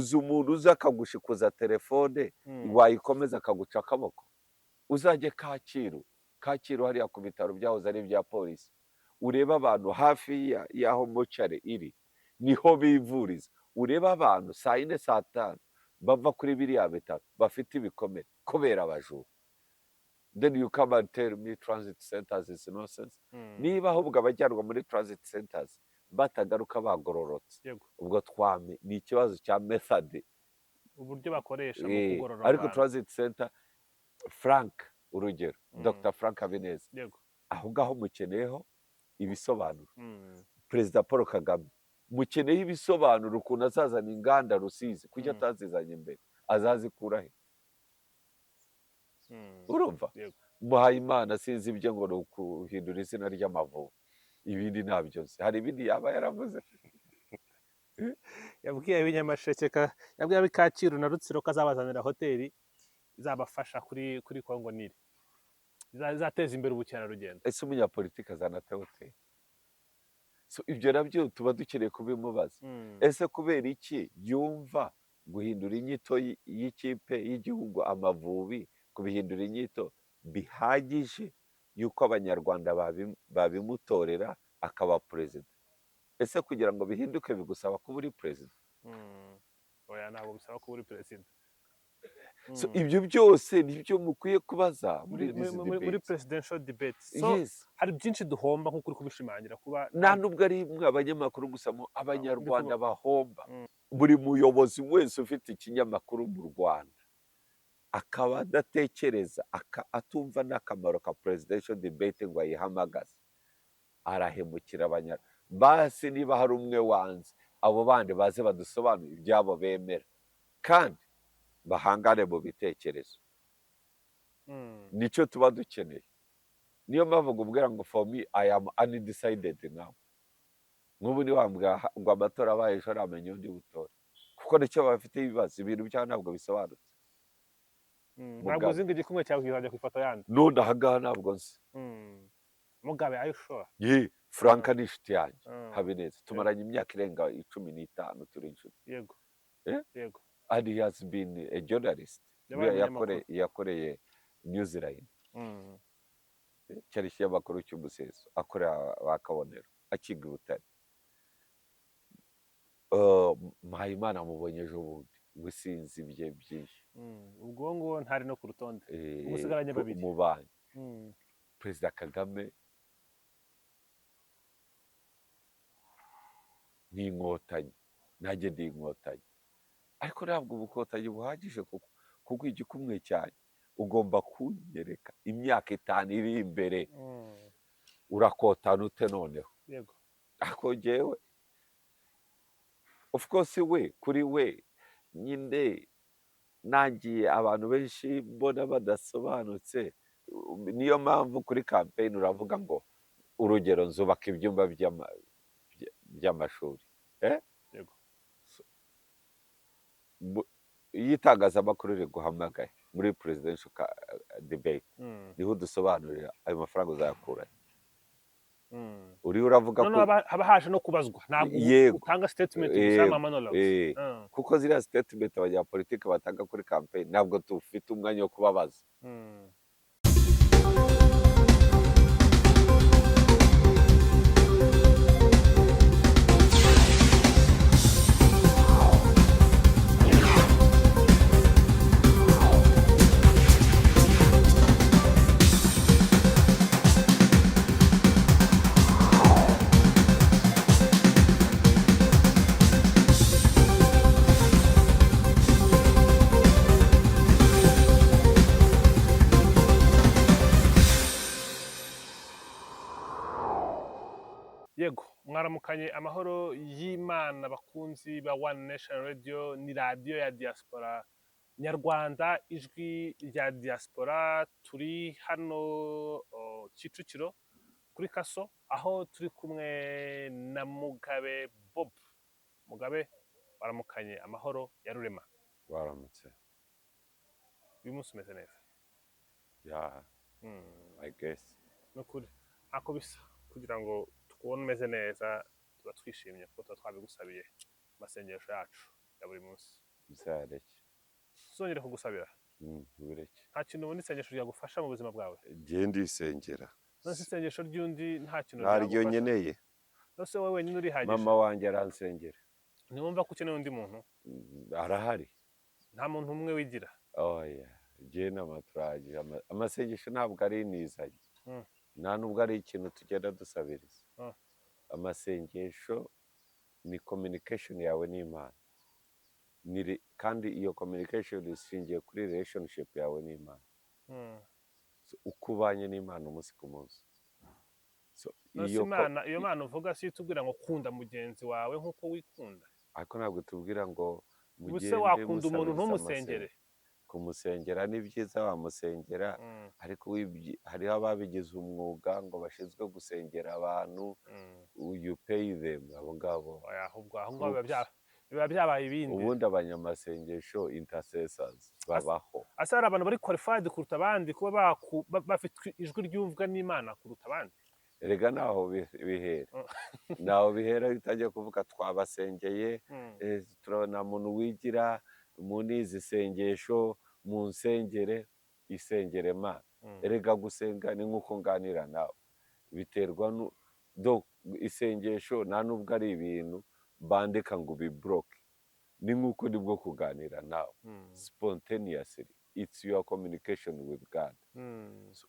uzi umuntu uza akagushikuza telefone wayikomeza akaguca akaboko uzajye Kacyiru hariya ku bitaro byahoze ari ibya polisi ureba abantu hafi y'aho mochare iri niho bivuriza ureba abantu saa yine saa tanu bava kuri biriya bitaro bafite ibikomere kubera abajura. Then you come and tell me transit centers is nonsense. Niba ahubwo abajyanwa muri transit centers batagaruka bagororotse ubwo twame ni ikibazo cya method uburyo bakoresha mu kugorora ariko transit center Frank urugero Dr Frank Habineza aho ngaho mukeneyeho ibisobanuro. Perezida Paul Kagame mukeneyeho ibisobanuro ukuntu azazana inganda Rusizi kuki atazizanye mbere azazikura he? Urumva Muhayimana sinzi ibyo ngo ukuhindura izina ry'Amavubi ibindi nabyo nzi hari ibindi yaba yaravuze yabwiye Ibinyamasheke yabwiye Kacyiru na Rutsiro ko azabazanira hoteli izabafasha kuri Kongo Nile izateza imbere ubukerarugendo. Ese umunyapolitiki azanate hoteli? So ibyo nabyo tuba dukeneye kubimubaza. Ese kubera iki yumva guhindura inyito y'ikipe y'igihugu Amavubi kubihindura inyito bihagije yuko abanyarwanda babimutorera akaba perezida? Ese kugira ngo bihinduke bigusaba kuba uri perezida? Oya ntabwo bisaba kuba uri perezida. So ibyo byose nibyo mukwiye kubaza muri presidential debate. So hari byinshi duhomba nk'uko uri kubishimangira kuba nta nubwo ari abanyamakuru gusa abanyarwanda bahomba. Buri muyobozi wese ufite ikinyamakuru mu Rwanda akaba adatekereza atumva n'akamaro ka presidential debate ngo ayihamagaze arahemukira abanyarwanda. Basi niba hari umwe wanze abo bandi baze badusobanurire ibyabo bemera kandi bahangane mu bitekerezo. Nicyo tuba dukeneye. Niyo mpamvu ngubwira ngo for me I am undecided now. Nk'ubu ni wambwira ngo amatora abaye ejo namenye undi butora kuko nicyo bafite ibibazo ibintu byabo ntabwo bisobanutse. Ntabwo uzi ngo igikumwe cyawe kizajya ku ifoto yandi none ahangaha ntabwo nzi. Mugabe are you sure? Frank ni inshuti yanjye Habineza tumaranye imyaka irenga 15 turi inshuti. Yego yego. And he has been a journalist. Yakoreye New Zealand. Cyari ikinyamakuru cy'Umuseso akorera bakabonero akiga Butare. Muhayimana mubonye ejo bundi gusinzi bye byinshi. Ubwo ngo ntari no ku rutonde umusigaranye babiri mu banki. Perezida Kagame ni inkotanyi nanjye ndi inkotanyi ariko ntabwo ubukotanyi buhagije kuko igikumwe cyane ugomba kunyereka imyaka 5 iri imbere urakotana ute noneho. Yego ako jewe of course kuri we nyinde nangiye abantu benshi mbona badasobanutse. Niyo mpamvu kuri campaign uravuga ngo urugero nzubaka ibyumba by'amashuri yego yitangazamakuru riguhamagaye muri presidential debate niho dusobanurira ayo mafaranga uzayakura. Uri uravuga ko haba haje no kubazwa ntabwo utanga statement gusama monologues kuko ziriya statement abanyapolitiki batanga kuri campaign ntabwo tufite umwanya wo kubabaza. Yego mwaramukanye amahoro y'Imana bakunzi ba One Nation Radio ni radio ya diaspora nyarwanda ijwi rya diaspora. Turi hano Kicukiro kuri Kaso aho turi kumwe na Mugabe Bob. Mugabe waramukanye amahoro ya Rurema? Waramutse. Uyu munsi umeze neza? Yeah, I guess. Nukuri ako bisa kugira ngo tukubone umeze neza tuba twishimye kuko tuba twabigusabiye amasengesho yacu ya buri munsi. uzareke zongere kugusabira ureke nta kintu ubona isengesho ryagufasha mu buzima bwawe genda isengera nonese isengesho ry'undi nta kintu ntaryo ryagufasha nkeneye nonese wowe wenyine urihagije mama wanjye aransengera ntiwumva ko ukeneye undi muntu arahari nta muntu umwe wigira oya jye n'amaturage amasengesho ntabwo ari inizanye Mm. nta nubwo ari ikintu tugenda dusabiriza Mm. amasengesho ni communication yawe n'Imana kandi iyo communication ishingiye kuri relationship yawe n'Imana Mm. uko ubanye n'Imana umunsi ku munsi nonese iyo Mana uvuga si itubwira ngo kunda mugenzi wawe nk'uko wikunda ariko ntabwo tubwira ngo ubuse wakunda umuntu ntumusengere kumusengera ni byiza wamusengera ariko hariho ababigize umwuga ngo bashinzwe gusengera abantu you pay them abo ngabo ahubwo biba byabaye ibindi ubundi abanyamasengesho intercessors babaho asa hari abantu bari qualified kuruta abandi kuba bafite ijwi ryumvwa n'Imana kuruta abandi erega naho bihera bitajya kuvuga twabasengeye turabona muntu wigira mu n'izi sengesho mu nsengere isengere Mana erega gusenga ni nk'uko nganira nawe biterwa isengesho nta nubwo ari ibintu bandika ngo ubibloke ni nk'uko nibwo kuganira nawe spontaneously it's your communication with God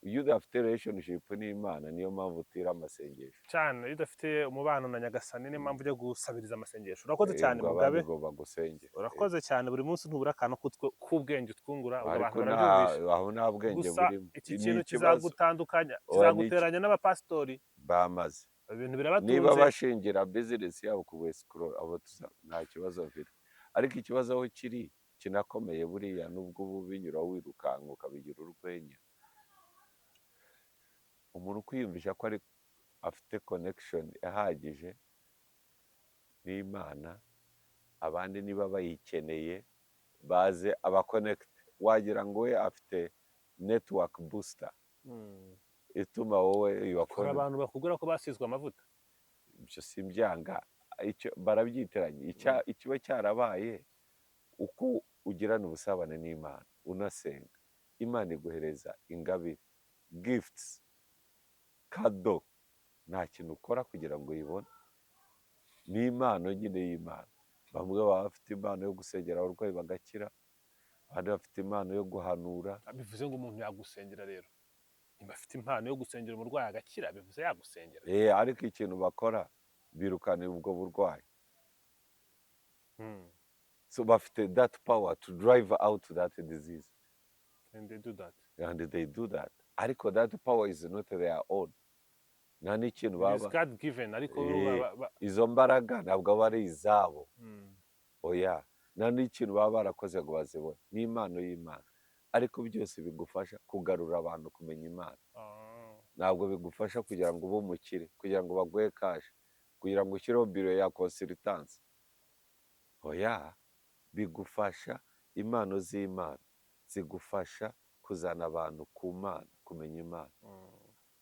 iyo udafite relationship n'Imana niyo mpamvu utira amasengesho cyane iyo udafite umubano na Nyagasani niyo mpamvu ujya gusabiriza amasengesho urakoze cyane Mugabe urakoze cyane buri munsi ntubura akantu k'ubwenge utwungura abantu barabyumvisha aho nta bwenge burimo iki kintu kizagutandukanya kizaguteranya n'abapasitori bamaze ibintu birabatunze niba bashingira business yabo ku escrow abo nta kibazo bafite ariko ikibazo aho kiri kinakomeye buriya nubwo ubu binyura wirukanka ukabigira urwenya umuntu kwiyumvisha ko afite connection ihagije n'Imana abandi niba bayikeneye baze abaconnect wagira ngo we afite network booster ituma wowe hari abantu bakubwira ko basizwe amavuta ibyo simbyanga barabyiteranya ikiba cyarabaye uko ugirana ubusabane n'Imana unasenga Imana iguhereza ingabire gifts kado nta kintu ukora kugira ngo uyibone ni impano nyine y'Imana bamwe baba bafite impano yo gusengera abarwayi bagakira abandi bafite impano yo guhanura bivuze ngo umuntu yagusengera rero niba afite impano yo gusengera umurwayi agakira bivuze yagusengera ariko ikintu bakora birukana ubwo burwayi so bafite that power to drive out that disease and they do that ariko that power is not their own nta n'ikintu baba izo mbaraga ntabwo aba ari izabo oya nta n'ikintu baba barakoze ngo bazibone ni impano y'Imana ariko byose bigufasha kugarura abantu kumenya Imana ntabwo bigufasha kugira ngo ube umukire kugira ngo baguhe kaje kugira ngo ushyireho biro ya consultance oya bigufasha impano z'Imana zigufasha kuzana abantu ku Mana kumenya Imana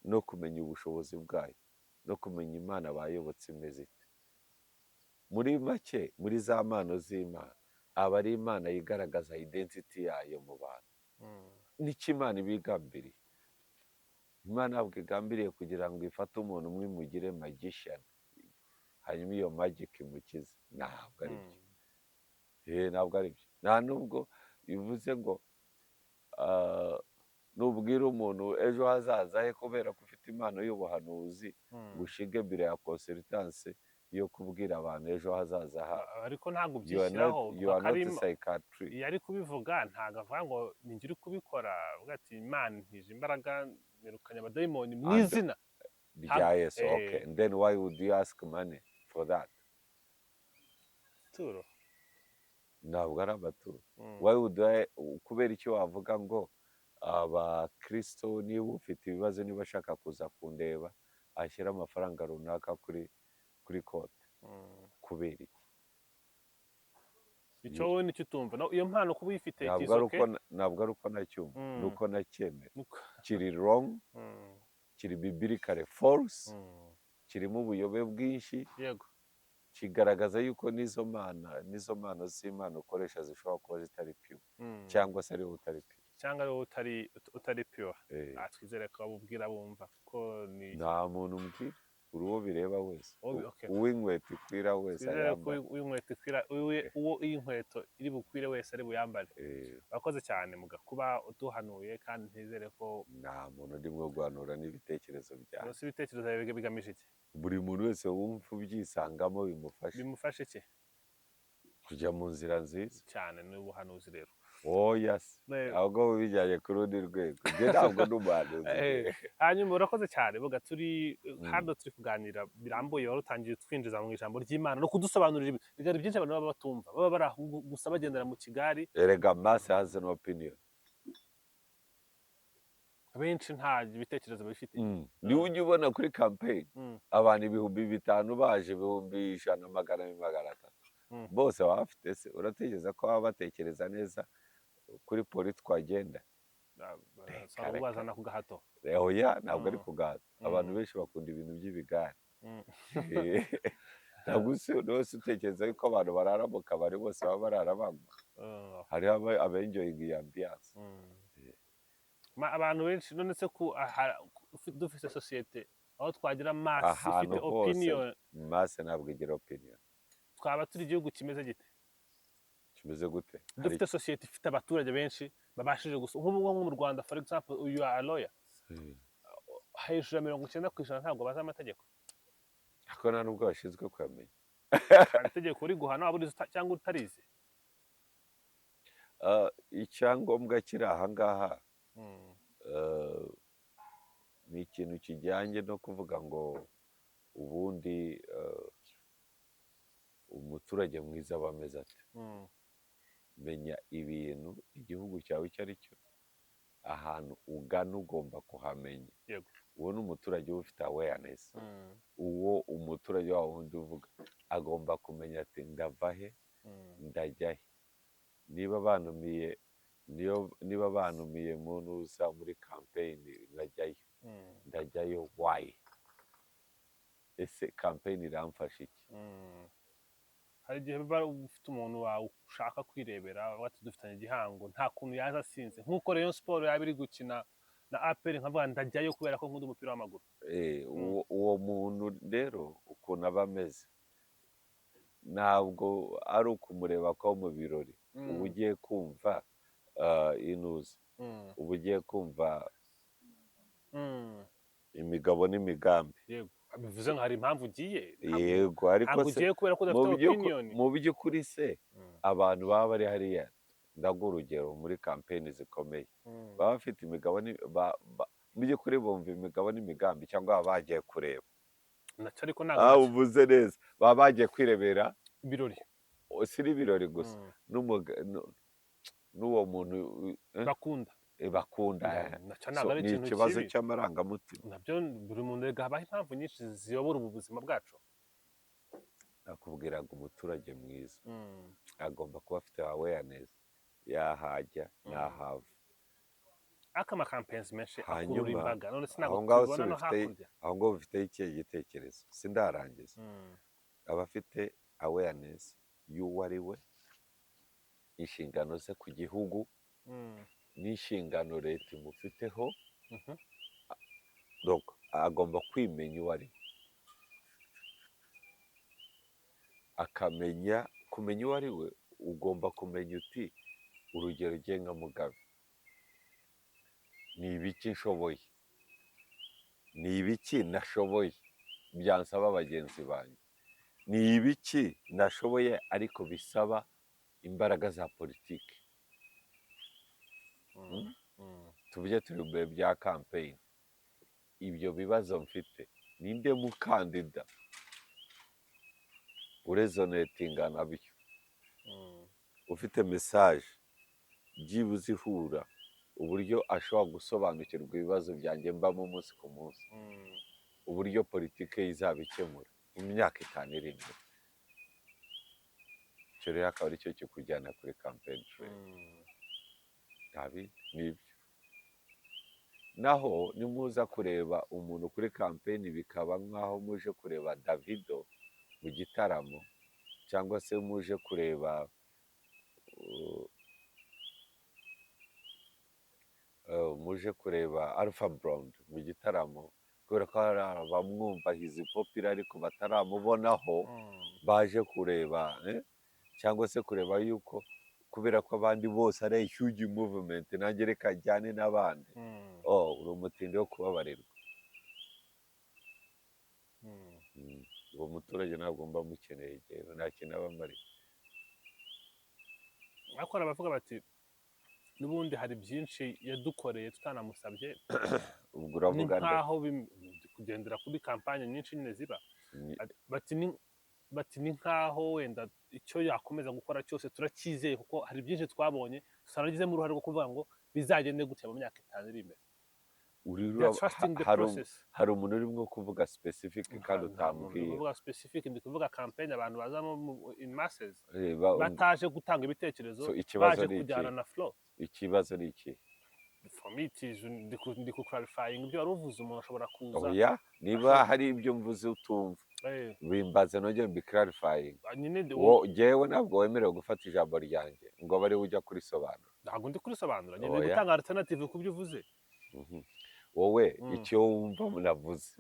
no kumenya ubushobozi bwayo no kumenya Imana bayobotse imeze ite muri make muri za mpano z'Imana aba ari Imana yigaragaza identity yayo mu bantu n'icyo Imana ibigambiriye Imana ntabwo igambiriye kugira ngo ifate umuntu umwe imugire magician hanyuma iyo magic imukize ntabwo ari byo ntabwo ari byo nta nubwo bivuze ngo nubwira umuntu ejo hazaza he kubera ko ufite impano y'ubuhanuzi gushige biro ya consultance yo kubwira abantu ejo hazaza ariko ntabwo byishyiraho iyo ari kubivuga ntabwo avuga ngo ninjye uri kubikora uvuga ati Imana ntije imbaraga nirukanye abadayimoni mu izina rya Yesu okay and then why would you ask money for that turo ntabwo ari amaturo why would kubera icyo wavuga ngo abakristo niba ufite ibibazo niba ashaka kuza kundeba ashyira amafaranga runaka kuri konti kubera iki icyo wowe nicyo utumva iyo mpano kuba uyifite ntabwo ari uko nacyumva ni uko nacyemera kiri wrong kiri biblically false kirimo ubuyobe bwinshi yego kigaragaza yuko n'izo mpano z'Imana ukoresha zishobora kuba zitari piwe cyangwa se ari wowe utari piwe cyangwa ari wowe utari pure. Eh, Twizere ko abubwira bumva kuko ni nta muntu umbwira uri uwo bireba wese Okay. uw'inkweto ikwira wese twizere ko ayambara. uw'inkweto ikwira uwo iy'inkweto iri bukwire wese ari buyambare. Eh, Urakoze cyane muga kuba uduhanuye kandi ntizere ko nta muntu urimo guhanura n'ibitekerezo byawe. rwose ibitekerezo byawe bigamije iki Buri muntu wese wumva ubyisangamo bimufasha bimufashe iki kujya mu nzira nziza. cyane n'ubuhanuzi rero. Oya se ahubwo bijyanye ku rundi rwego njye ntabwo n'umuhanuzi. Hanyuma urakoze cyane buga turi hano turi kuganira birambuye wari utangiye twinjiza mu ijambo ry'Imana no kudusobanurira ibigari byinshi abantu baba batumva baba bari aho gusa bagendera mu kigari. Erega mass has an opinion. Benshi nta ibitekerezo bifite. Niwe ujya ubona kuri campaign abantu 5,000 baje 100, 100, 300 bose baba bafite se uratekereza ko baba batekereza neza kuri poli twagenda Bazana ku gahato. oya ntabwo ari kugaza abantu benshi bakunda ibintu by'ibigare. ntabwo wese utekereza yuko abantu barara mu kabari bose baba barara banywa. hariho abenjoyinga iyi ambiance. Abantu benshi none se dufite sosiyete aho twagira mass ifite opinion. Mass ntabwo igira opinion. Twaba turi igihugu kimeze gite? Kimeze gute? Dufite sosiyete ifite abaturage benshi babashije gusa nk'ubu nko mu Rwanda for example uyu a lawyer hejuru ya 90% ntabwo bazi amategeko. Ako nta nubwo bashinzwe kuyamenya. Itegeko uri guhana waba urizi cyangwa utarizi. Icyangombwa kiri aha ngaha ni ikintu kijyanye no kuvuga ngo ubundi umuturage mwiza aba ameze ate. Menya ibintu igihugu cyawe icyo ari cyo ahantu ugana ugomba kuhamenya. Uwo ni umuturage uba ufite awareness. Uwo umuturage wawe wundi uvuga agomba kumenya ati ndava he ndajya he. Niba banumiye muntu uza muri campaign nkajyayo ndajyayo why? Ese campaign iramfasha iki? Hari igihe biba ufite umuntu wawe ushaka kwirebera wati dufitanye igihango nta kuntu yaza asinze nk'uko Rayon Sport yaba iri gukina na APR nkavuga ndajyayo kubera ko nkunda umupira w'amaguru. Uwo muntu rero ukuntu aba ameze ntabwo ari ukumureba ko mu birori uba ugiye kumva inuze uba ugiye kumva imigabo n'imigambi. Bivuze ngo hari impamvu ugiye. Yego ariko se mu by'ukuri se abantu baba bari hariya ndaguha urugero muri kampeni zikomeye baba bafite imigabo mu by'ukuri bumva imigabo n'imigambi cyangwa baba bagiye kureba. Uvuze neza baba bagiye kwirebera ibirori. Si ibirori gusa n'uwo muntu bakunda ni ikibazo cy'amarangamutima. Nabyo buri muntu habaho impamvu nyinshi ziyobora ubu buzima bwacu. Nakubwira ngo umuturage mwiza agomba kuba afite awareness yahajya n'ahava. Akama campaigns menshi akurura imbaga none aho ngaho bifite ikihe gitekerezo sindarangiza. Abafite awareness y'uwo ari we inshingano ze ku gihugu n'inshingano leta imufiteho agomba kwimenya uwo ari we kumenya uwo ari we. Ugomba kumenya uti urugero ugiye nka Mugabe ni ibiki nshoboye ni ibiki nashoboye byansaba bagenzi banjye ni ibiki nashoboye ariko bisaba imbaraga za politiki. Tuvuge turi mu bihe bya campaign ibyo bibazo mfite ninde mukandida urezonetinga nabyo ufite message byibuze ihura uburyo ashobora gusobanukirwa ibibazo byanjye mbamo umunsi ku munsi uburyo politiki izabikemura mu myaka 5 iri imbere. Icyo rero akaba aricyo kikujyana kuri campaign trail. Nibyo naho nimuza kureba umuntu kuri campaign bikaba nk'aho muje kureba Davido mu gitaramo cyangwa se muje kureba Alpha Blondy mu gitaramo kubera ko hari abamwumva hizi popira ariko bataramubonaho baje kureba cyangwa se kureba yuko kubera ko abandi bose ari huge movement nanjye reka njyane n'abandi uri umutindi wo kubabarirwa. Uwo muturage ntabwo mba mukeneye igihe nta kintu aba amariye. ariko baravuga bati n'ubundi hari byinshi yadukoreye tutanamusabye. Ubwo uravuga ni nkaho kugendera kuri kampanye nyinshi nyine ziba bati ni nkaho wenda icyo yakomeza gukora cyose turacyizeye kuko hari byinshi twabonye tusanagizemo uruhare rwo kuvuga ngo bizagende gutya mu myaka 5 iri imbere. Hari umuntu urimo kuvuga specific kandi utambwiye. Kuvuga specific ndi kuvuga campaign abantu bazamo in masses bataje gutanga ibitekerezo baje kujyana na flow. Ikibazo ni iki? For me it is ndi ku clarifying ibyo wari uvuze umuntu ashobora kuza. Oya niba hari ibyo mvuze utumva bimbaze nongeye mbi clarifying. Jewe ntabwo wemerewe gufata ijambo ryanjye ngo bari ujya kurisobanura. Ntabwo ndi kurisobanura nyine gutanga alternative ku byo uvuze. Wowe icyo wumva munavuze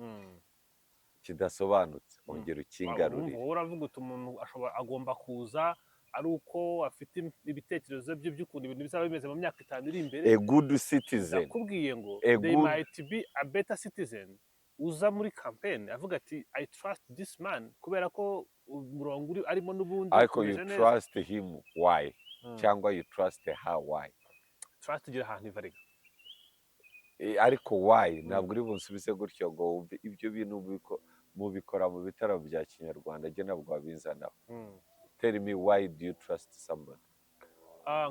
kidasobanutse ongera ukingarurire. Wowe uravuga uti umuntu agomba kuza ari uko afite ibitekerezo bye by'ukuntu ibintu bizaba bimeze mu myaka 5 iri imbere. A good citizen. Nakubwiye ngo they might be a better citizen. Uza muri campaign avuga ati I trust this man kubera ko umurongo uri arimo n'ubundi. Ariko you trust him why? Cyangwa you trust her why? Trust gira ahantu ivarega. Ariko why ntabwo uri bunsubize gutyo ngo ibyo bintu mubikora mu bitaro bya Kinyarwanda je nabwo wabizana. Tell me why do you trust somebody?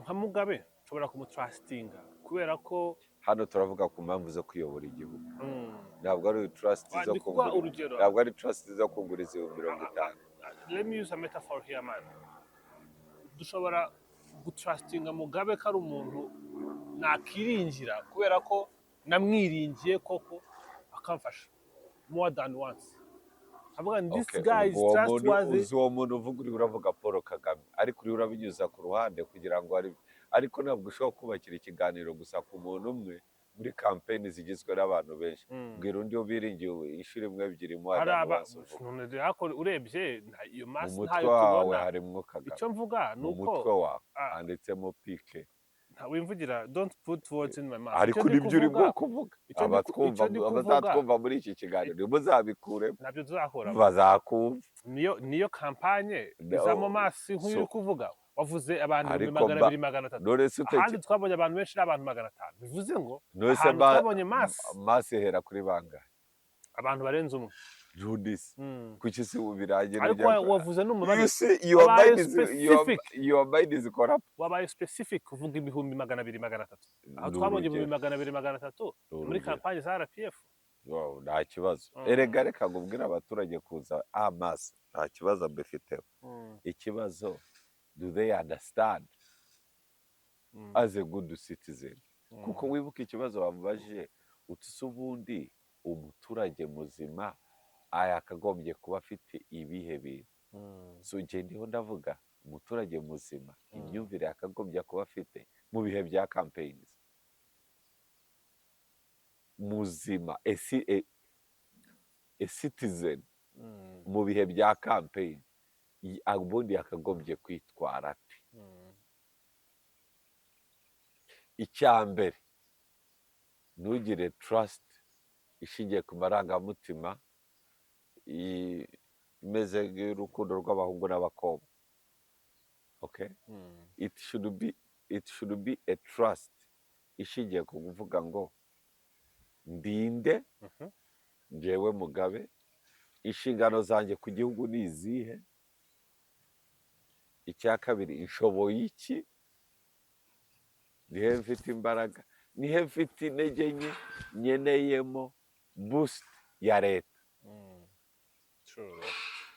Nka Mugabe nshobora kumutrustinga kubera ko hano turavuga ku mpamvu zo kuyobora igihugu. Ntabwo ari trust zo kungura. Ntabwo ari trust zo kunguriza 50. Let me use a metaphor here man. Dushobora gutrustinga Mugabe ko ari umuntu nakiringira kubera ko namwiringiye koko akamfasha more than once. Avuga this guy is trustworthy. Uwo muntu uvuga uri uravuga Paul Kagame ariko uri urabinyuza ku ruhande kugira ngo ariko ntabwo ushobora kubakira ikiganiro gusa ku muntu umwe muri campaign zigizwe n'abantu benshi. Bwira undi ubiringiye inshuro imwe ebyiri mu urebye iyo mass ntayo tubona harimo Kagame. Icyo mvuga nuko umutwe wawe handitsemo pike. Wimvugira don't put words in my mouth. Ariko nibyo uri bwo kuvuga abazatwumva muri iki kiganiro muzabikure nabyo tuzakora bazakumva. Niyo kampanye izamo mass nk'uri kuvuga wavuze abantu 200-300 ahandi twabonye abantu benshi n'abantu 500 bivuze ngo twabonye mass hera kuri bangahe abantu barenze umwe Judis kuki se ubirangira ariko wavuze n'umubare your mind is corrupt. Wabaye specific kuvuga 200-300 aho twabonye 200-300 muri kampanye za RPF. Nta kibazo erega reka ngubwira abaturage kuza mass nta kibazo mbifiteho. Ikibazo do they understand as a good citizen? Kuko wibuka ikibazo bamubajije uti ubundi umuturage muzima akagombye kuba afite ibihe bintu. So nje ndiho ndavuga umuturage muzima imyumvire akagombye kuba afite mu bihe bya campaigns muzima a citizen mu bihe bya campaign ubundi akagombye kwitwara ati. Icyambere ntugire trust ishingiye ku marangamutima imeze nk'urukundo rw'abahungu n'abakobwa. Okay? It should be a trust ishingiye ku kuvuga ngo ndinde njyewe Mugabe inshingano zanjye ku gihugu ni izihe. Icya kabiri inshoboye iki, nihe mfite imbaraga, nihe mfite intege nke nkeneyemo boost ya leta.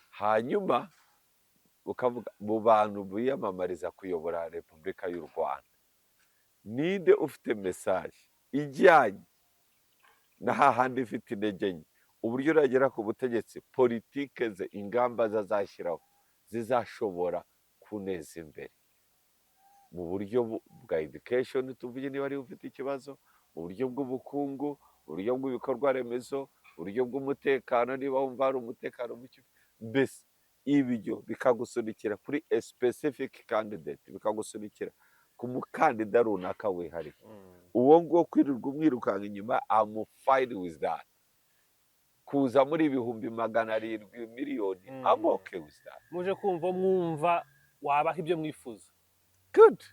Hanyuma ukavuga mu bantu biyamamariza kuyobora Repubulika y'u Rwanda ninde ufite message ijyanye na hahandi ifite intege nke uburyo uragera ku butegetsi politike ze ingamba zazashyiraho zizashobora kuneza imbere mu buryo bwa education tuvuge niba ari ufite ikibazo, mu buryo bw'ubukungu, mu buryo bw'ibikorwa remezo, mu buryo bw'umutekano niba wumva hari umutekano muke, mbese ibyo bikagusunikira kuri a specific candidate, bikagusunikira ku mukandida runaka wihariye. Uwo nguwo kwirirwa umwirukanka inyuma, I'm fine with that. Kuza muri ibihumbi 700 miliyoni, I'm okay with that. muje kumva mwumva wabaha ibyo mwifuza. Good.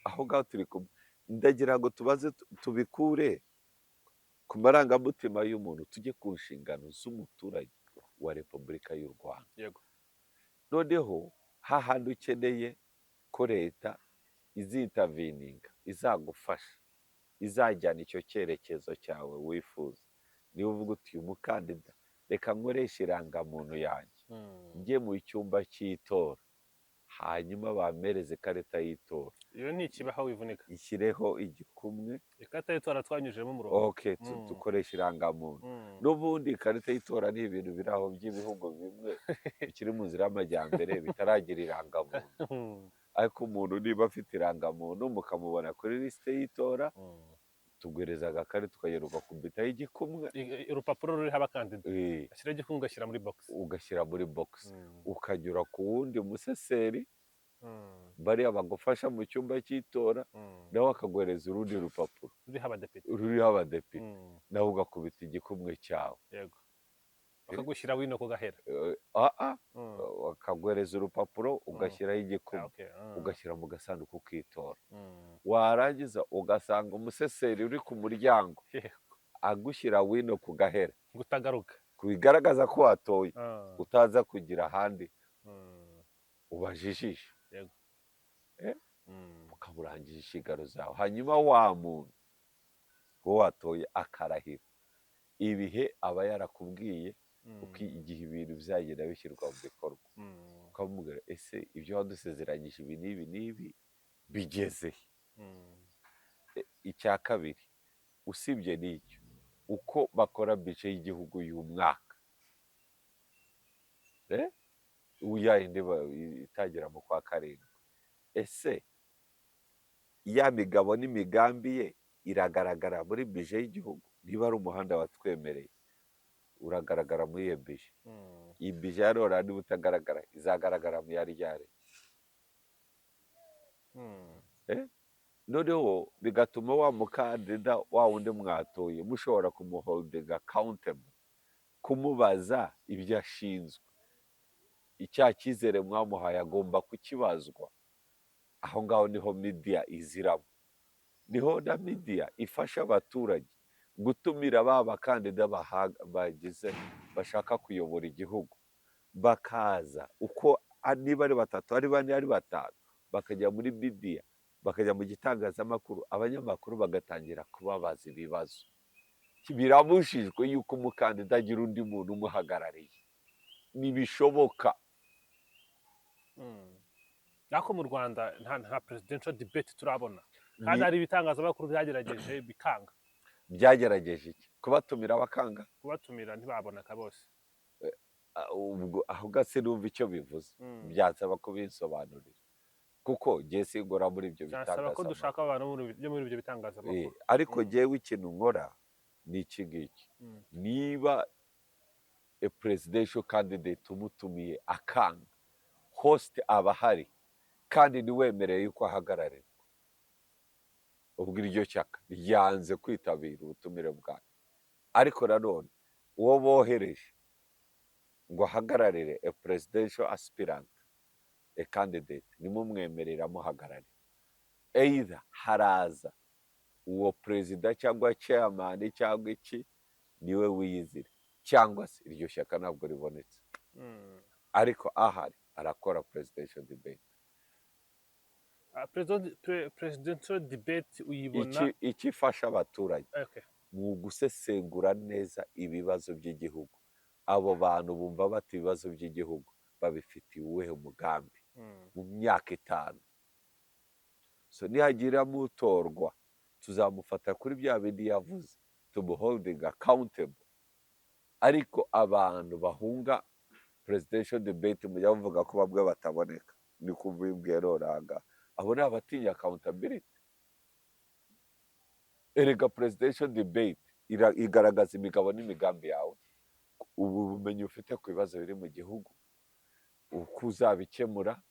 Aho ngaho turi kumwe. Ndagira ngo tubaze tubikure ku marangamutima y'umuntu tujye ku nshingano z'umuturage wa Repubulika y'u Rwanda. Yego. Noneho hahandi ukeneye ko leta izitavininga, izagufasha, izajyana icyo cyerekezo cyawe wifuza. Niba uvuga uti uyu mukandida reka nkoreshe irangamuntu yanjye njye mu cyumba cy'itora, hanyuma bampereze ikarita y'itora. Iyo ni ikibaho wivunika. Ishyireho igikumwe. Ikarita y'itora twanyujemo umurongo. Okay, dukoresha irangamuntu. N'ubundi ikarita y'itora ni ibintu biri aho by'ibihugu bimwe bikiri mu nzira y'amajyambere bitaragira irangamuntu. Ariko umuntu niba afite irangamuntu mukamubona kuri lisite y'itora, tuguhereza agakarita ukageruka kubitaho igikumwe. Urupapuro ruriho abakandida. Ashyira igikumwe ugashyira muri box. Ugashyira muri box. Ukanyura ku wundi museseri, bariya bagufasha mu cyumba cy'itora, nawe akaguhereza urundi rupapuro. Ruriho abadepite. Nawe ugakubita igikumwe cyawe. Yego. Bakagushyira wino ku gahera. Bakaguhereza urupapuro ugashyiraho igikumwe, ugashyira mu gasanduku k'itora. Warangiza ugasanga umuseseri uri ku muryango agushyira wino ku gahera, gutagaruka, bigaragaza ko watoye, utaza kugira ahandi ubajijisha. Ukaburangije inshingano zawe, hanyuma wa muntu ngo watoye akarahira ibihe aba yarakubwiye uko igihe ibintu bizagenda bishyirwa mu bikorwa. Ukamubwira ese ibyo wadusezeranyije ibi n'ibi n'ibi bigeze he? Icya kabiri, usibye n'icyo, uko bakora bije y'igihugu y'umwaka, yayindi itangira mu kwa karindwi, ese ya migabo n'imigambi ye iragaragara muri bije y'igihugu? Niba ari umuhanda watwemereye uragaragara muri iyo bije. Iyi bije ya rora niba utagaragara izagaragara mu yari ryari. Noneho bigatuma wa mukandida wa wundi mwatoye mushobora kumuholdinga accountable, kumubaza ibyo ashinzwe. Icya cyizere mwamuhaye agomba kukibazwa. Aho ngaho niho media iziramo, niho na media ifasha abaturage gutumira ba bakandida bagize bashaka kuyobora igihugu, bakaza uko niba ari batatu, ari bane, ari batanu, bakajya muri media, bakajya mu gitangazamakuru, abanyamakuru bagatangira kubabaza ibibazo. Birabujijwe yuko umukandida agira undi muntu umuhagarariye, ntibishoboka. Nako mu Rwanda nta presidential debate turabona, kandi hari ibitangazamakuru byagerageje bikanga. Byagerageje iki? Kubatumira bakanga? Kubatumira ntibaboneka bose. Aho gase numva icyo bivuze, byansaba kubinsobanurira, kuko ngiye singora muri ibyo bitangazamakuru. Byasaba ko dushaka abantu muri ibyo bitangazamakuru. Ariko ngewe ikintu nkora ni iki ngiki. Niba a presidential candidate umutumiye akanga, host aba ahari kandi niwemereye yuko ahagararirwa, ubwo iryo shyaka ryanze kwitabira ubutumire bwayo. Ariko nanone uwo bohereje ngo ahagararire a presidential aspirant, a candidate, nimumwemerera muhagararira. Either haraza uwo perezida cyangwa chairman cyangwa iki niwe wiyizira, cyangwa se iryo shyaka ntabwo ribonetse. Ariko ahari arakora presidential debate. Presidential debate uyibona iki ifasha abaturage mu gusesengura neza ibibazo by'igihugu. Abo bantu bumva bati ibibazo by'igihugu babifitiye uwuhe mugambi mu myaka 5. So nihagiramo utorwa, tuzamufata kuri bya bindi yavuze, tumuholding accountable, ariko abantu bahunga presidential debate mujya muvuga ko bamwe bataboneka ni kuvuga roranga abo ni abatinya accountability. Erega presidential debate igaragaza imigabo n'imigambi yawe, ubu bumenyi ufite ku bibazo biri mu gihugu, uko uzabikemura,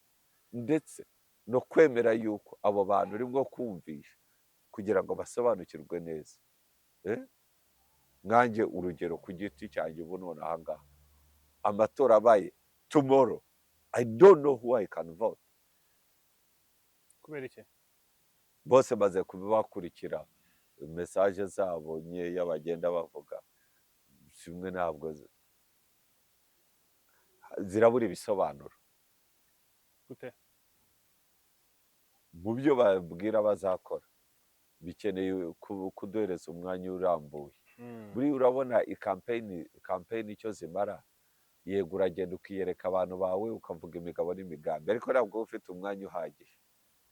ndetse no kwemera yuko abo bantu urimo kumvisha kugira ngo basobanukirwe neza. Nkanjye urugero ku giti cyanjye ubu none aha ngaha amatora abaye tomorrow, I don't know who I can vote. kubera iki? Bose baze kubakurikira message zabo nkeya bagenda bavuga, zimwe ntabwo zirabura ibisobanuro gute mu byo babwira bazakora. Bikeneye kuduhereza umwanya urambuye. Buri urabona campaign icyo zimara, yego uragenda ukiyereka abantu bawe ukavuga imigabo n'imigambi, ariko ntabwo ufite umwanya uhagije.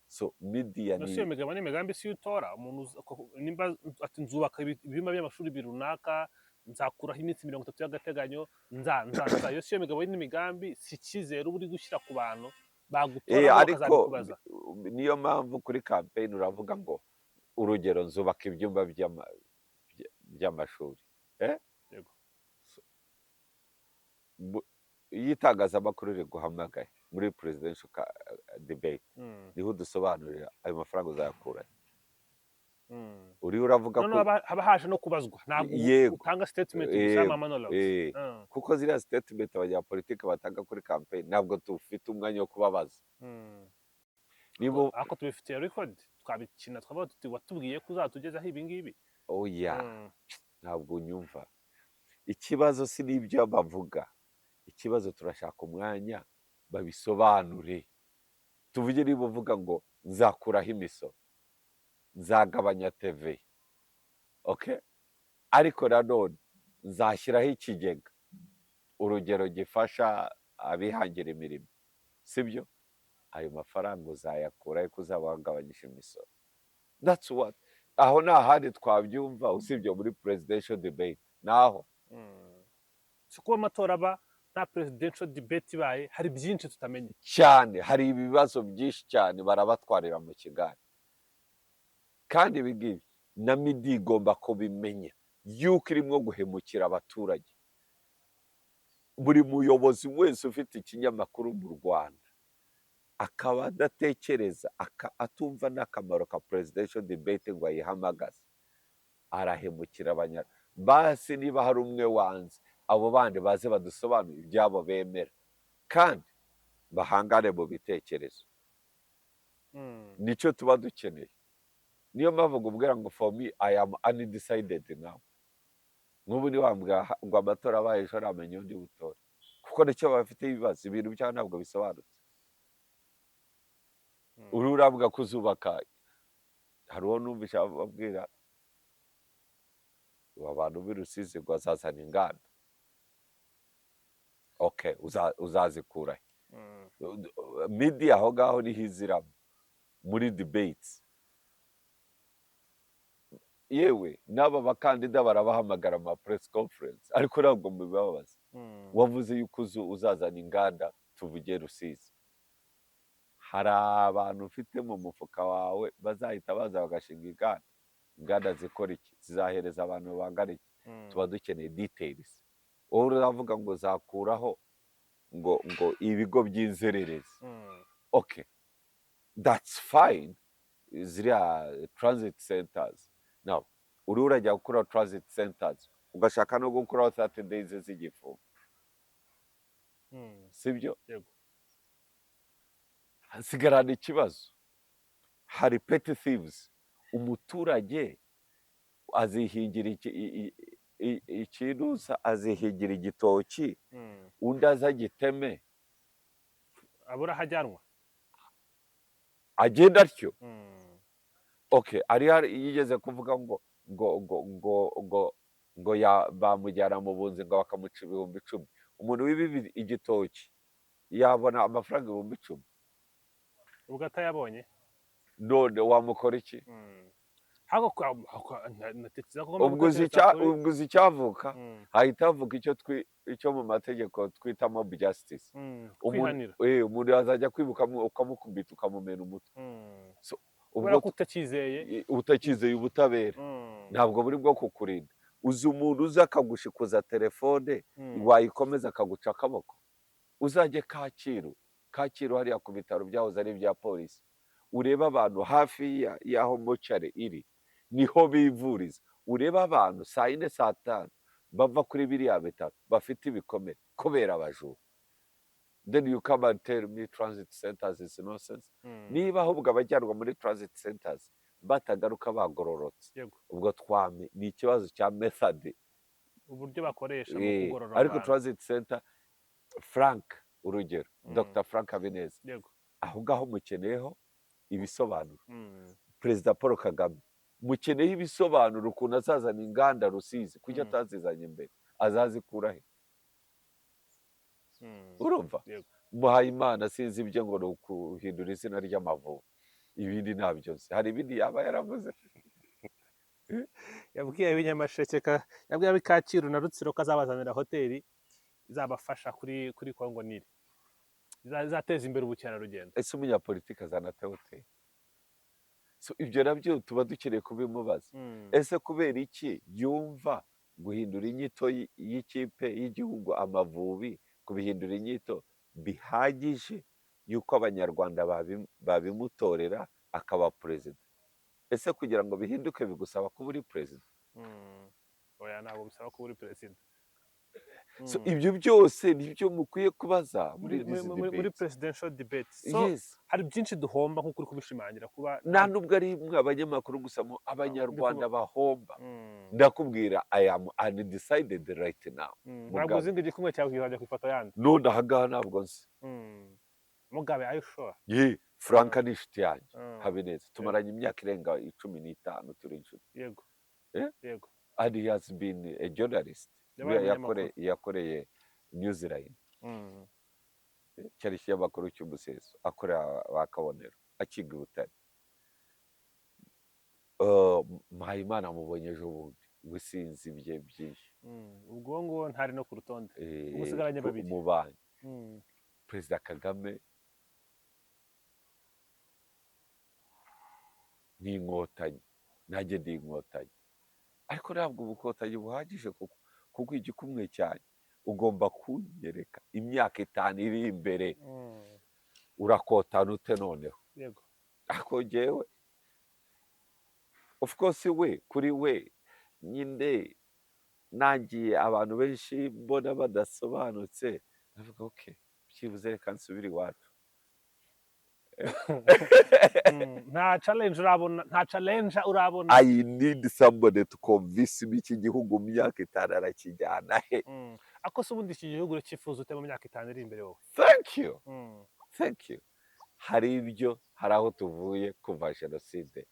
So media ni iyo migabo n'imigambi si utora umuntu nimba ati nzubaka ibyumba by'amashuri birunaka, nzakuraho iminsi 30 y'agateganyo, nza iyo si iyo migabo n'imigambi, si cyizere uba uri gushyira ku bantu bagutora ariko niyo mpamvu kuri campaign uravuga ngo urugero nzubaka ibyumba by'amashuri. Yego. Iyo itangazamakuru riguhamagaye muri presidential debate, niho udusobanurira ayo mafaranga uzayakura. Uriho uravuga ko haba haje no kubazwa, ntabwo utanga statement gusa monologues, kuko ziriya statement abanyapolitiki batanga kuri campaign ntabwo tufite umwanya wo kubabaza. Nibo ako tubifitiye record, twabikina twavuga tuti watubwiye ko uzatugezaho ibi ngibi. Oya, ntabwo unyumva. Ikibazo si n'ibyo bavuga, ikibazo turashaka umwanya babisobanure. Tuvuge niba uvuga ngo nzakuraho imisoro, nzagabanya TV, okay, ariko nanone nzashyiraho ikigega, urugero gifasha abihangira imirimo, sibyo? Ayo mafaranga uzayakura ariko uzaba wagabanyije imisoro. That's what. Aho nta handi twabyumva usibye muri presidential debate. Naho si kuba amatora aba nta presidential debate ibaye, hari byinshi tutamenya cyane, hari ibibazo byinshi cyane barabatwarira mu kigali. Kandi ibi na media igomba kubimenya yuko irimo guhemukira abaturage. Buri muyobozi wese ufite ikinyamakuru mu Rwanda akaba adatekereza, atumva n'akamaro ka presidential debate ngo ayihamagaze, arahemukira abanyarwanda. Basi niba hari umwe wanze, abo bandi baze badusobanurire ibyabo bemera kandi bahangane mu bitekerezo. Nicyo tuba dukeneye. Niyo mpamvu ngubwira ngo for me I am undecided now. Nk'ubu ni wambwira ngo amatora abaye ejo namenye undi butora, kuko nicyo bafite ibibazo, ibintu byabo ntabwo bisobanutse. Ururavuga kuzubaka, hari uwo numvisha babwira abantu b'Urusizi ngo azazana inganda. Okay, uzazikura. Media aho ngaho niho iziramo muri debates. Yewe n'aba bakandida barabahamagara ama press conference, ariko ntabwo mubibabaza. Wavuze yuko uzazana inganda, tuvuge Rusizi. Hari abantu ufite mu mufuka wawe bazahita baza bagashinga inganda zikora iki, zizahereza abantu bangana iki. Tuba dukeneye details. Wowe uravuga ngo zakuraho ngo ibigo by'inzererezi. Okay, that's fine. Ziriya transit centers, now uri urajya gukora transit centers ugashaka no gukora 30 days z'igifungo, sibyo? Yego. Hasigarana ikibazo, hari petty thieves. Umuturage azihingira ikirusa, azihingira igitoki, undi azagiteme, abura hajyanwa, agenda atyo. Okay, ari yigeze kuvuga ngo bamujyana mu bunzi ngo bakamuca 10,000. Umuntu w'ibi igitoki yabona amafaranga 10,000. ubwo atayabonye None wamukora iki? natekereza ko ugomba gutekereza kuri ubwo uzi icyavuka Mm, hahita havuka icyo mu mategeko twita mob justice. kwihanira Umuntu yazajya kwibuka ukamukubita ukamumena umutwe. Mm, So, kubera ubwo ko utakizeye utakizeye ubutabera ntabwo buri bwo kukurinda. Uzi umuntu uza akagushikuza telefone wayikomeza akaguca akaboko. Uzajye Kacyiru, Kacyiru hariya ku bitaro byahoze ari ibya polisi, urebe abantu hafi y'aho mochari iri niho bivuriza, urebe abantu saa yine saa tanu bava kuri biriya bitaro bafite ibikomere kubera abajura. Then you come and tell me transit centers is nonsense. Niba ahubwo abajyanwa muri transit centers batagaruka bagororotse, yego ubwo ni ikibazo cya method. uburyo bakoresha mu kugorora Ariko abantu transit center, Frank urugero, Mm. Dr Frank Habineza, yego aho ngaho mukeneyeho ibisobanuro. Mm, Perezida Paul Kagame mukeneyeho ibisobanuro ukuntu azazana inganda Rusizi kuki atazizanye imbere, azazikura he? Urumva? yego Muhayimana sinzi ibyo ngo ni ukuhindura izina ry'Amavubi, ibindi ntabyo nzi. Hari ibindi yaba yaravuze? yabwiye ab'inyamasheke yabwiye ab'i Kacyiru na Rutsiro ko azabazanira hoteli izabafasha kuri Kongo Nile izateza imbere ubukerarugendo. Ese umunyapolitiki azanate hoteli? So ibyo nabyo tuba dukeneye kubimubaza. Ese kubera iki yumva guhindura inyito y'ikipe y'igihugu Amavubi, kubihindura inyito bihagije yuko abanyarwanda babimutorera akaba perezida? Ese kugira ngo bihinduke bigusaba kuba uri perezida? Oya, ntabwo bisaba kuba uri perezida. So ibyo byose nibyo mukwiye kubaza muri presidential debate. So yes. hari byinshi duhomba nk'uko uri kubishimangira kuba nta nubwo ari abanyamakuru gusa, abanyarwanda bahomba. Ndakubwira I am undecided right now. ntabwo uzi ngo igikumwe cyawe kizajya ku ifoto yandi. None ahangaha ntabwo nzi. Mugabe, are you sure? Frank ni inshuti yanjye Habineza, tumaranye imyaka irenga 15 turi inshuti. Yego yego. And he has been a journalist. Yakoreye New Zealand. Cyari ikinyamakuru cy'Umuseso, akorera bakabonero akiga i Butare. Muhayimana mubonye ejo bundi, gusinzi bye byinshi. Ubwo ngo ntari no ku rutonde. Umusigaranye babiri. Umubanyi. Perezida Kagame ni inkotanyi, nanjye ndi inkotanyi. Ariko ntabwo ubukotanyi buhagije kuko igikumwe cyane ugomba kunyereka imyaka 5 iri imbere urakotana ute noneho. Yego. Ako jewe of course kuri we nyinde nangiye abantu benshi mbona badasobanutse, navuga okay byibuze reka nsubire iwacu. nta challenge urabona. I need somebody to convince me iki gihugu mu myaka 5 arakijyana he. Ako se ubundi iki gihugu urakifuza ute mu myaka 5 iri imbere wowe? Thank you. Hari aho tuvuye kuva jenoside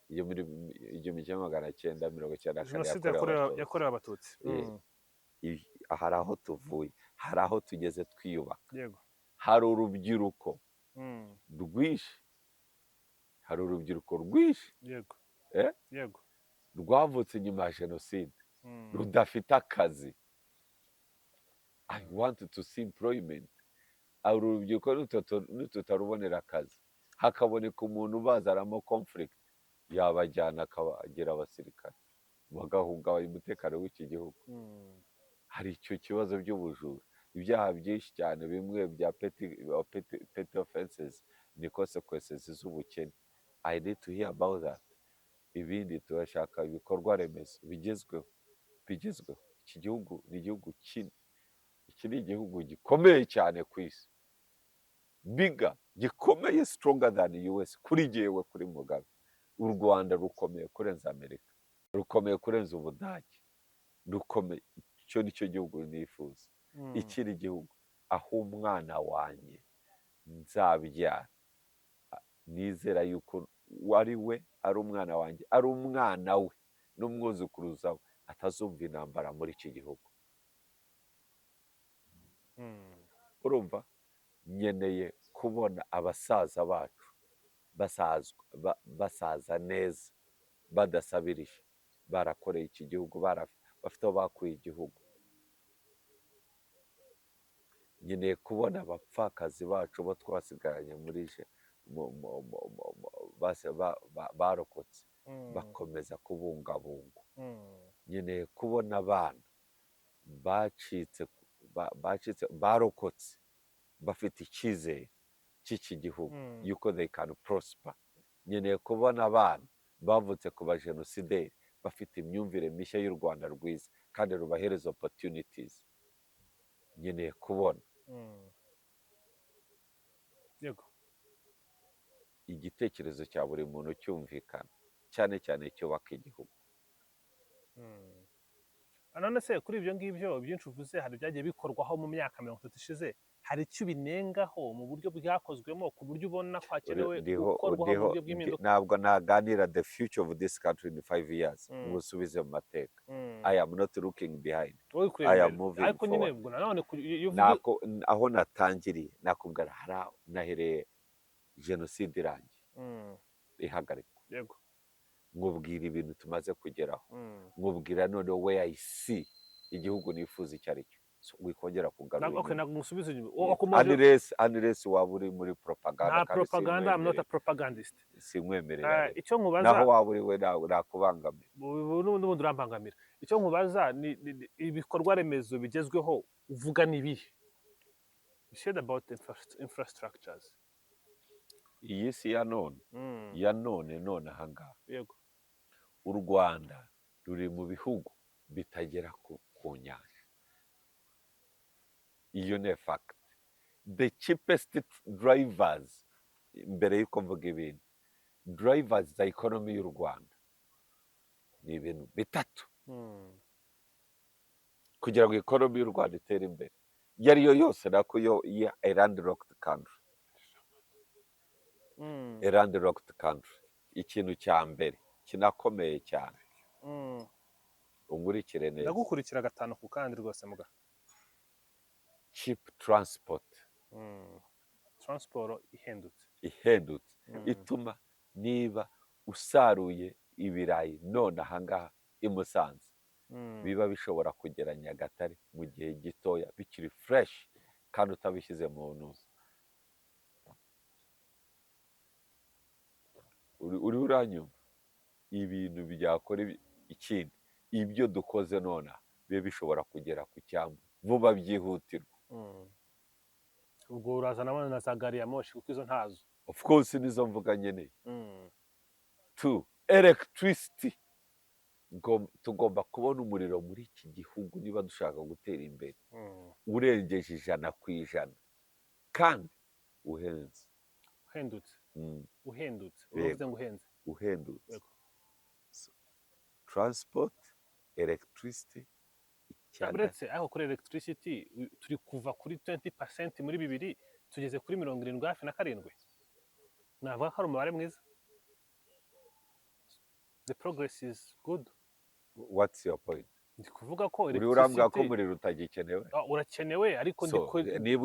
iyo muri 1994 jenoside yakorewe abatutsi. Hari aho tuvuye, hari aho tugeze twiyubaka. Yego. Hari urubyiruko rwinshi, hari urubyiruko rwinshi yego yego rwavutse nyuma ya jenoside rudafite akazi. I want to see employment. Urubyiruko tutarubonera akazi, hakaboneka umuntu ubazaramo conflict, yabajyana akabagira abasirikare bagahungabanya umutekano w'iki gihugu. Hari icyo kibazo by'ubujura, ibyaha byinshi cyane, bimwe bya petty offenses ni consequences z'ubukene. I need to hear about that. Ibindi turashaka ibikorwa remezo bigezweho. Iki gihugu ni igihugu kinini, iki ni igihugu gikomeye cyane ku isi, bigger, gikomeye, stronger than US. Kuri jewe, kuri Mugabe, u Rwanda rukomeye kurenza Amerika, rukomeye kurenza Ubudage, rukomeye. Icyo nicyo gihugu nifuza. Ikiri gihugu aho umwana wanjye nzabyara nizera yuko wari we ari umwana wanjye, ari umwana we n'umwuzukuruza we atazumva intambara muri iki gihugu. Urumva, nyeneye kubona abasaza bacu basaza neza, badasabirije barakoreye iki gihugu bafite aho bakuye igihugu. nkeneye kubona abapfakazi bacu bo twasigaranye muri barokotse bakomeza kubungabungwa. nkeneye kubona abana barokotse bafite icyizere cy'iki gihugu yuko they can prosper. nkeneye kubona abana bavutse ku bajenosideri bafite imyumvire mishya y'u Rwanda rwiza kandi rubahereza opportunities. nkeneye kubona yego igitekerezo cya buri muntu cyumvikana, cyane cyane cyubaka igihugu. none se kuri ibyo ngibyo byinshi uvuze, hari byagiye bikorwaho mu myaka 30 ishize, hari icyo binengaho mu buryo bwakozwemo ku buryo ubona ko hakenewe gukorwaho mu buryo bw'impinduka? Ntabwo naganira the future of this country in 5 years ngo usubize mu mateka. I am not looking behind, I am moving ariko nyine forward. ubwo nanone aho natangiriye nakubwira hari nahereye jenoside irangiye ihagarikwa, yego nkubwira ibintu tumaze kugeraho, nkubwira noneho where I see igihugu nifuza icyo ari cyo. wikongera kugarura ntabwo musubiza unless waba uri muri propaganda. nta propaganda, I'm not a propagandist. Sinkwemerera. icyo nkubaza naho waba uri we nakubangamira, n'ubundi urambangamira. icyo nkubaza ni ibikorwa remezo bigezweho uvuga nibihe? You said about infrastructures. iyi si ya none ahangaha, yego u Rwanda ruri mu bihugu bitagera ku nyanja. iyo ni fact. The cheapest drivers, mbere y'uko mvuga ibintu, drivers za economy y'u Rwanda ni ibintu bitatu kugira ngo economy y'u Rwanda itere imbere iyo ari yo yose. nako yo a landlocked country, a landlocked country. ikintu cya mbere kinakomeye cyane, unkurikire neza, ndagukurikira gatanu ku kandi rwose muga. cheap transport. Transport ihendutse ituma niba usaruye ibirayi none ahangaha i Musanze biba bishobora kugera Nyagatare mu gihe gitoya bikiri fresh kandi utabishyize mu ntuza. uri uranyumva? ibintu byakora ikindi, ibyo dukoze none bibe bishobora kugera ku cyambu vuba byihutirwa. ubwo urazana na za gari ya moshi kuko izo ntazo. Of course nizo mvuga nkeneye. Two, electricity. tugomba kubona umuriro muri iki gihugu niba dushaka gutera imbere urengeje 100% kandi uhendutse. Uvuze ngo uhendutse. Transport, electricity. uretse aho kuri electricity turi kuva kuri 20% muri 2 tugeze kuri 77. navuga ko ari umubare mwiza. The progress is good. What's your point? ndi kuvuga ko uri urambwa ko umuriro utagikenewe. urakenewe ariko niba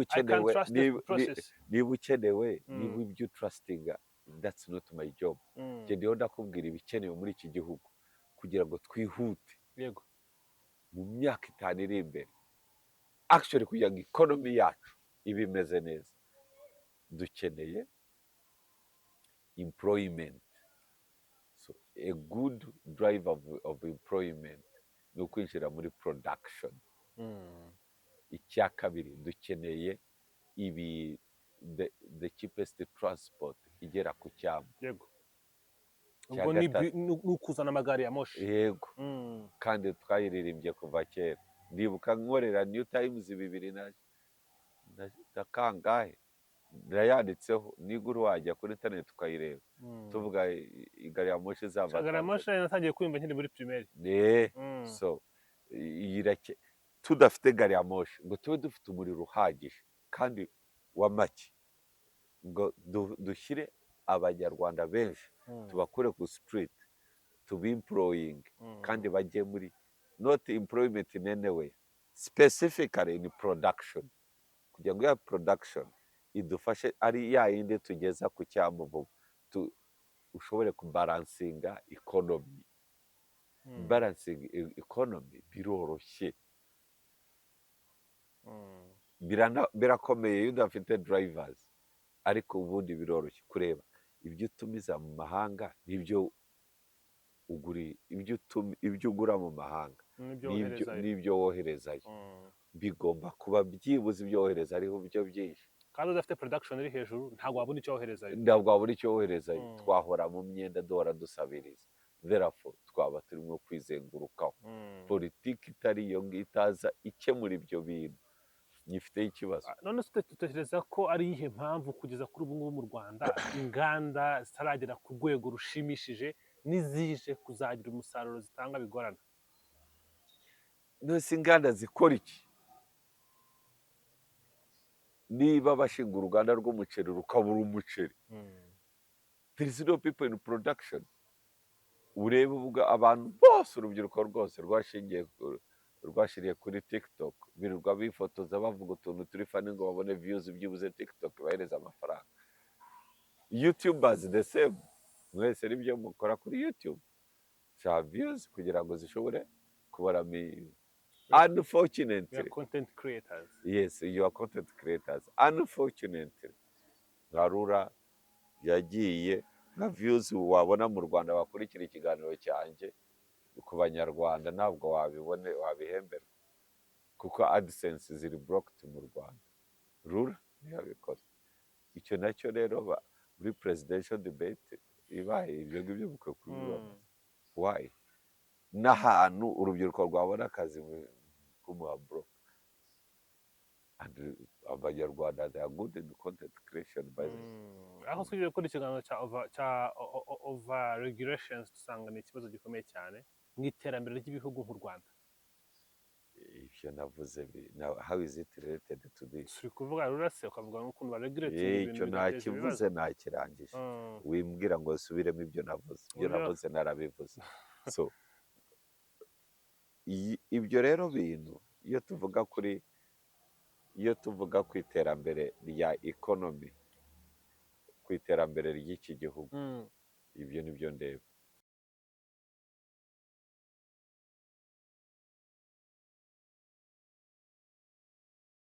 ukenewe niba ibyo trustinga, that's not my job. ndiho ndakubwira ibikenewe muri iki gihugu kugira ngo twihute. yego mu myaka 5 iri imbere, actually kugira ngo economy yacu ibe imeze neza, dukeneye employment. So a good driver of employment ni ukwinjira muri production. icya kabiri dukeneye the cheapest transport igera ku cyambu. yego ubwo ni ukuzana amagare ya moshi. yego kandi twayiririmbye kuva kera. ndibuka nkorera New Times 2000 na kangahe ndayanditseho, niguru wajya kuri internet ukayireba. tuvuga igare ya moshi zava. igare ya moshi natangiye kwimba nkiri muri primaire. So tudafite gare ya moshi ngo tube dufite umuriro uhagije kandi wa make, ngo dushyire abanyarwanda benshi tubakure ku street employing kandi bajye muri not employment in any way, specifically in production, kugira ngo ya production idufashe ari ya yindi tugeza ku cyambu ushobore kubaransinga ikonomi. Mm. Balancing ikonomi biroroshye, Mm. birakomeye iyo udafite drivers, ariko ubundi biroroshye kureba ibyo utumiza mu mahanga n'ibyo ibyo ugura mu mahanga N'ibyo woherezayo. n'ibyo woherezayo Mm. bigomba kuba byibuze ibyo wohereza ariho byo byinshi. kandi udafite production iri hejuru ntabwo wabona icyo woherezayo. Ntabwo wabura icyo woherezayo. Mm. Twahora mu myenda duhora dusabiriza, therefore twaba turimo kwizengurukaho. Mm. Politiki itari iyo ngiyo itaza ikemura ibyo bintu nyifiteho ikibazo. none se dutekereza ko ari iyihe mpamvu kugeza kuri ubu ngubu mu Rwanda inganda zitaragera ku rwego rushimishije n'izije kuzagira umusaruro zitanga bigorana? Nose inganda zikora iki? Niba bashinga uruganda rw'umuceri rukabura umuceri, there is no people in production. Urebe uvuga abantu bose, urubyiruko rwose rwashiriye kuri TikTok, birirwa bifotoza bavuga utuntu turi fani ngo babone views, byibuze TikTok bahereza amafaranga. YouTubers the same, mwese nibyo mukora kuri YouTube, za views kugira ngo zishobore kubara unfortunately. We are content creators. Yes, you are content creators. Unfortunately, Garura yagiye nka views wabona mu Rwanda bakurikira ikiganiro cyanjye ku banyarwanda ntabwo wabihembera, kuko AdSense ziri blocked mu Rwanda. Rura yabikoze icyo nacyo rero muri presidential debate ibaye ibyo ngibyo bukakubibona. Why? N'ahantu urubyiruko rwabona akazi kumuha block. And abanyarwanda they are good in content creation by the way. aho twigiye gukora ikiganiro cya over regulations, dusanga ni ikibazo gikomeye cyane mu iterambere ry'ibihugu nk'u Rwanda. Ibyo navuze how is it related to this? turi kuvuga rurase ukavuga n'ukuntu baregulate icyo nakivuze nakirangije. Wimbwira ngo subiremo ibyo navuze. Ibyo navuze narabivuze. So ibyo rero bintu iyo tuvuga ku iterambere rya economy, ku iterambere ry'iki gihugu, ibyo nibyo ndeba.